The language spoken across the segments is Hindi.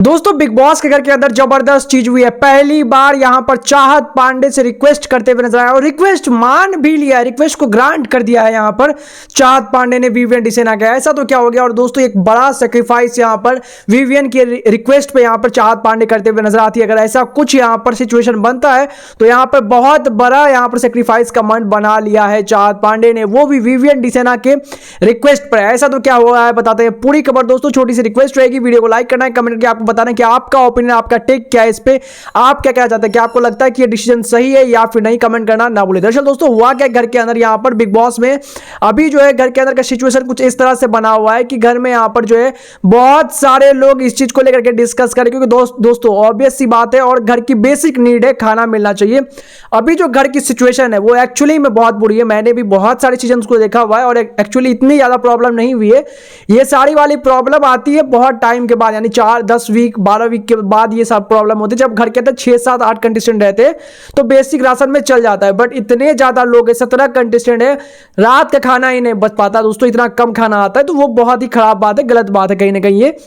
दोस्तों बिग बॉस के घर के अंदर जबरदस्त चीज हुई है। पहली बार यहां पर चाहत पांडे से रिक्वेस्ट करते हुए नजर आया और रिक्वेस्ट मान भी लिया है, रिक्वेस्ट को ग्रांट कर दिया है। यहां पर चाहत पांडे ने विवियन डिसेना किया। ऐसा तो क्या हो गया। और दोस्तों एक बड़ा सेक्रीफाइस यहां पर विवियन की रिक्वेस्ट पे यहां पर चाहत पांडे करते हुए नजर आती है। अगर ऐसा कुछ यहां पर सिचुएशन बनता है तो यहां पर बहुत बड़ा यहां पर सेक्रीफाइस का मन बना लिया है चाहत पांडे ने, वो भी विवियन डिसेना के रिक्वेस्ट पर। ऐसा तो क्या हुआ है बताते हैं पूरी खबर। दोस्तों छोटी सी रिक्वेस्ट रहेगी, वीडियो को लाइक करना है, कमेंट करके आपको बताना कि आपका ओपिनियन, आपका टेक क्या है इस पे, आप क्या कहना चाहते हैं, क्या आपको लगता है कि ये डिसीजन सही है या फिर नहीं, कमेंट करना ना भूलें। दरअसल दोस्तों हुआ क्या घर के अंदर, यहां पर बिग बॉस में अभी जो है घर के अंदर का सिचुएशन कुछ इस तरह से बना हुआ है कि घर में यहां पर जो है बहुत सारे लोग इस चीज को लेकर के डिस्कस करें, क्योंकि दोस्तों ऑब्वियस सी बात है और घर की बेसिक नीड है, खाना मिलना चाहिए। अभी जो घर की सिचुएशन है वो एक्चुअली में बहुत बुरी है। मैंने भी बहुत सारी चीजें उसको देखा हुआ है और एक्चुअली इतनी ज्यादा प्रॉब्लम नहीं हुई है। ये सारी वाली प्रॉब्लम आती है बहुत टाइम के बाद, यानी 4-10 वीक 12 वीक के बाद ये सब प्रॉब्लम होती है। जब घर के अंदर 6-7-8 कंटेस्टेंट रहते हैं तो बेसिक राशन में चल जाता है, बट इतने ज्यादा लोग है, 17 कंटेस्टेंट है, रात का खाना ही नहीं बच पाता दोस्तों, इतना कम खाना आता है। तो वो बहुत ही खराब बात है, गलत बात है कहीं ना कहीं ये,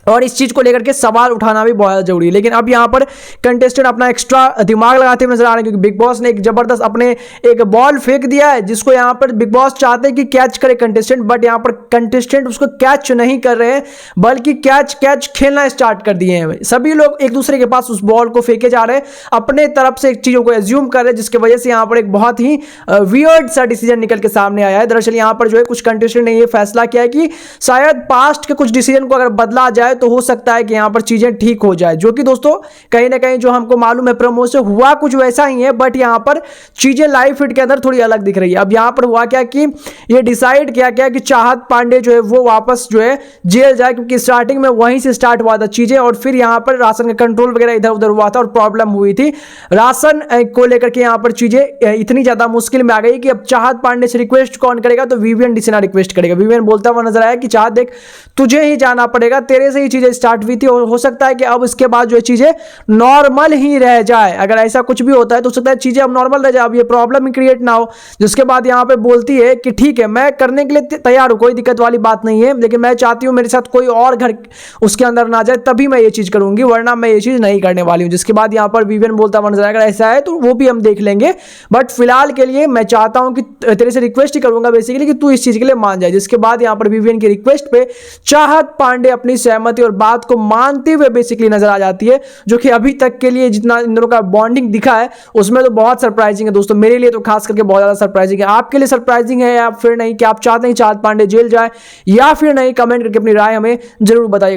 और इस चीज को लेकर के सवाल उठाना भी बहुत जरूरी है। लेकिन अब यहां पर कंटेस्टेंट अपना एक्स्ट्रा दिमाग लगाते हुए नजर आ रहे हैं, क्योंकि बिग बॉस ने एक जबरदस्त अपने एक बॉल फेंक दिया है जिसको यहां पर बिग बॉस चाहते हैं कि कैच करे कंटेस्टेंट, बट यहां पर कंटेस्टेंट उसको कैच नहीं कर रहे हैं बल्कि कैच खेलना स्टार्ट कर दिए हैं। सभी लोग एक दूसरे के पास उस बॉल को फेंके जा रहे हैं, अपने तरफ से चीजों को एज्यूम कर रहे हैं, जिसकी वजह से यहां पर एक बहुत ही वियर्ड सा डिसीजन निकल के सामने आया है। दरअसल यहां पर जो है कुछ कंटेस्टेंट ने यह फैसला किया है कि शायद पास्ट के कुछ डिसीजन को अगर बदला जाए तो हो सकता है कि यहां पर चीजें ठीक हो जाए, जो कि दोस्तों कहीं ना कहीं जो हमको मालूम है प्रोमो से हुआ कुछ वैसा ही है, बट यहां पर चीजें लाइव फीड के अंदर थोड़ी अलग दिख रही है। अब यहां पर हुआ क्या कि ये डिसाइड किया गया कि चाहत पांडे जो है वो वापस जो है जेल जाए, क्योंकि स्टार्टिंग में वहीं से स्टार्ट हुआ था चीजें, और फिर यहां पर राशन का कंट्रोल वगैरह इधर उधर हुआ था और प्रॉब्लम हुई थी राशन को लेकर के। यहां पर चीजें इतनी ज्यादा मुश्किल में आ गई कि अब चाहत पांडे से रिक्वेस्ट कौन करेगा, तो विवियन डिसेना रिक्वेस्ट करेगा। विवियन बोलता हुआ नजर आया कि चाहत देख तुझे ही जाना पड़ेगा, तेरे से ही चीजें स्टार्ट हुई थी और हो सकता है कि अब इसके बाद जो चीजें नॉर्मल ही रह जाए। अगर ऐसा कुछ भी होता है तो हो सकता है चीजें अब नॉर्मल रह जाए, अब ये प्रॉब्लम ही क्रिएट ना हो। जिसके बाद यहां पे बोलती है कि ठीक है मैं करने के लिए तैयार हूं, कोई दिक्कत वाली बात नहीं है, लेकिन मैं चाहती हूं मेरे साथ कोई और घर उसके अंदर ना जाए, तभी मैं ये चीज करूंगी, वरना मैं ये चीज नहीं करने वाली हूं। जिसके बाद यहां पर विवियन बोलता हुआ नजर आएगा ऐसा है तो वो भी हम देख लेंगे, बट फिलहाल के लिए मैं चाहता हूं कि तेरे से रिक्वेस्ट ही करूंगा बेसिकली कि तू इस चीज के लिए मान जाए। जिसके बाद यहां पर विवियन की रिक्वेस्ट पे चाहत पांडे अपनी सहमति और बात को मानते हुए बेसिकली नजर आ जाती है, जो कि अभी तक के लिए जितना इन दोनों का बॉन्डिंग दिखा है उसमें तो बहुत सरप्राइजिंग है दोस्तों। मेरे लिए तो खास करके बहुत ज्यादा सरप्राइजिंग है। आपके लिए सरप्राइजिंग है या फिर नहीं, कि आप चाहते हैं चाहत पांडे जेल जाए या फिर नहीं, कमेंट करके अपनी राय हमें जरूर बताइएगा।